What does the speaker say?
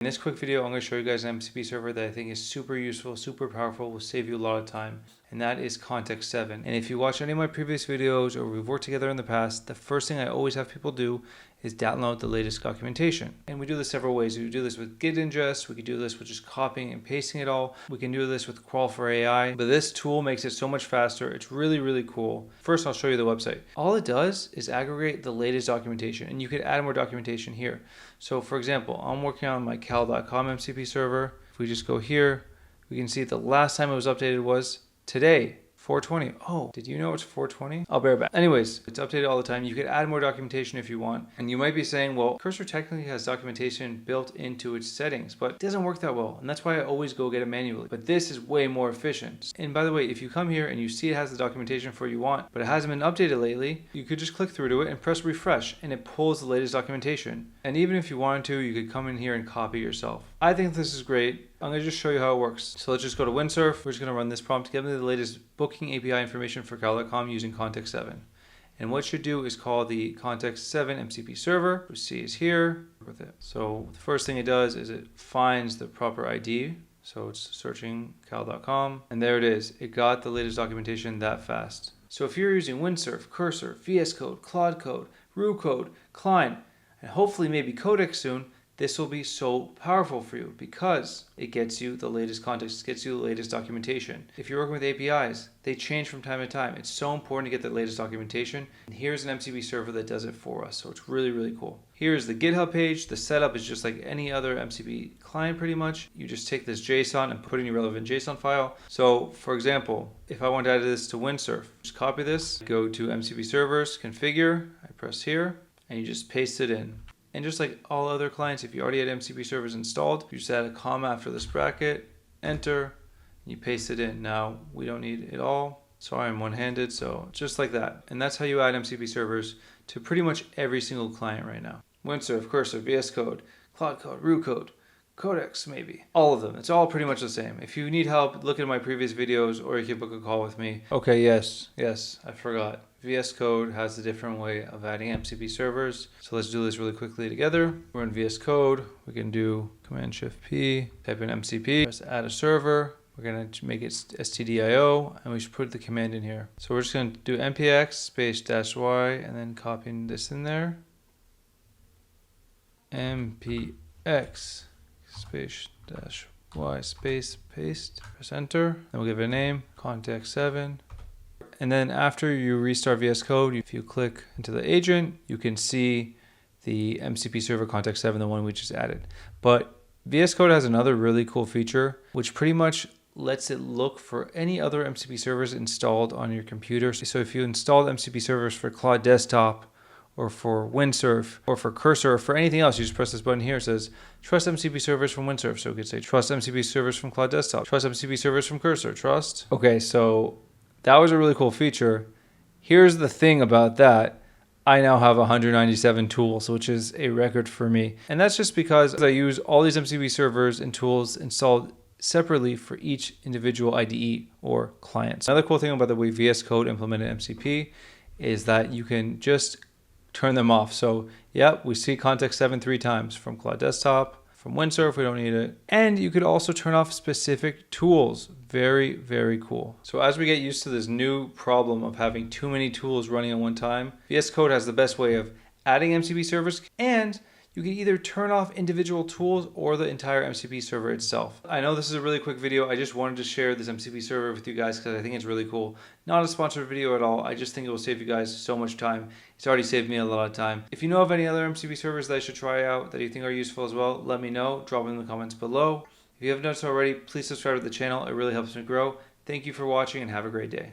In this quick video, I'm going to show you guys an MCP server that I think is super useful, super powerful, will save you a lot of time, and that is Context 7. And if you watch any of my previous videos or we've worked together in the past, the first thing I always have people do is download the latest documentation. And we do this several ways. We do this with Git ingest, we can do this with just copying and pasting it all, we can do this with Crawl for AI, but this tool makes it so much faster. It's really, really cool. First, I'll show you the website. All it does is aggregate the latest documentation, and you could add more documentation here. So for example, I'm working on my cal.com MCP server. If we just go here, we can see the last time it was updated was today. 420. Oh, did you know it's 420? I'll bear back. Anyways, it's updated all the time. You could add more documentation if you want. And you might be saying, well, Cursor technically has documentation built into its settings, but it doesn't work that well. And that's why I always go get it manually. But this is way more efficient. And by the way, if you come here and you see it has the documentation for what you want, but it hasn't been updated lately, you could just click through to it and press refresh, and it pulls the latest documentation. And even if you wanted to, you could come in here and copy yourself. I think this is great. I'm going to just show you how it works. So let's just go to Windsurf. We're just going to run this prompt. Give me the latest booking API information for cal.com using Context 7. And what you should do is call the Context 7 MCP server, which C is here with it. So the first thing it does is it finds the proper ID. So it's searching cal.com, and there it is. It got the latest documentation that fast. So if you're using Windsurf, Cursor, VS Code, Claude Code, Rue Code, Klein, and hopefully maybe Codex soon, this will be so powerful for you because it gets you the latest context, gets you the latest documentation. If you're working with APIs, they change from time to time. It's so important to get the latest documentation. And here's an MCP server that does it for us. So it's really, really cool. Here's the GitHub page. The setup is just like any other MCP client pretty much. You just take this JSON and put in your relevant JSON file. So for example, if I want to add this to Windsurf, just copy this, go to MCP servers, configure, I press here, and you just paste it in. And just like all other clients, if you already had MCP servers installed, you just add a comma after this bracket, enter, and you paste it in. Now, we don't need it all. Sorry, I'm one-handed, so just like that. And that's how you add MCP servers to pretty much every single client right now. Windsurf, Cursor, VS Code, Claude Code, Rue Code, Codex maybe. All of them. It's all pretty much the same. If you need help, look at my previous videos or you can book a call with me. Okay, yes, I forgot. VS Code has a different way of adding MCP servers. So let's do this really quickly together. We're in VS Code. We can do Command-Shift-P, type in MCP, press add a server. We're going to make it stdio, and we should put the command in here. So we're just going to do npx space -y and then copying this in there. npx space -y space paste, press enter, then we'll give it a name, Context 7. And then after you restart VS Code, if you click into the agent, you can see the MCP server Context 7, the one we just added. But VS Code has another really cool feature, which pretty much lets it look for any other MCP servers installed on your computer. So if you installed MCP servers for Claude Desktop, or for Windsurf, or for Cursor, or for anything else, you just press this button here. It says, trust MCP servers from Windsurf. So we could say, trust MCP servers from Claude Desktop, trust MCP servers from Cursor, trust. Okay, so that was a really cool feature. Here's the thing about that. I now have 197 tools, which is a record for me. And that's just because I use all these MCP servers and tools installed separately for each individual IDE or client. Another cool thing about the way VS Code implemented MCP is that you can just turn them off. So yeah, we see Context 7 3 times from Claude Desktop. From Windsurf, we don't need it. And you could also turn off specific tools. Very, very cool. So as we get used to this new problem of having too many tools running at one time, VS Code has the best way of adding MCP servers, and you can either turn off individual tools or the entire MCP server itself. I know this is a really quick video. I just wanted to share this MCP server with you guys because I think it's really cool. Not a sponsored video at all. I just think it will save you guys so much time. It's already saved me a lot of time. If you know of any other MCP servers that I should try out that you think are useful as well, let me know. Drop them in the comments below. If you haven't done so already, please subscribe to the channel. It really helps me grow. Thank you for watching and have a great day.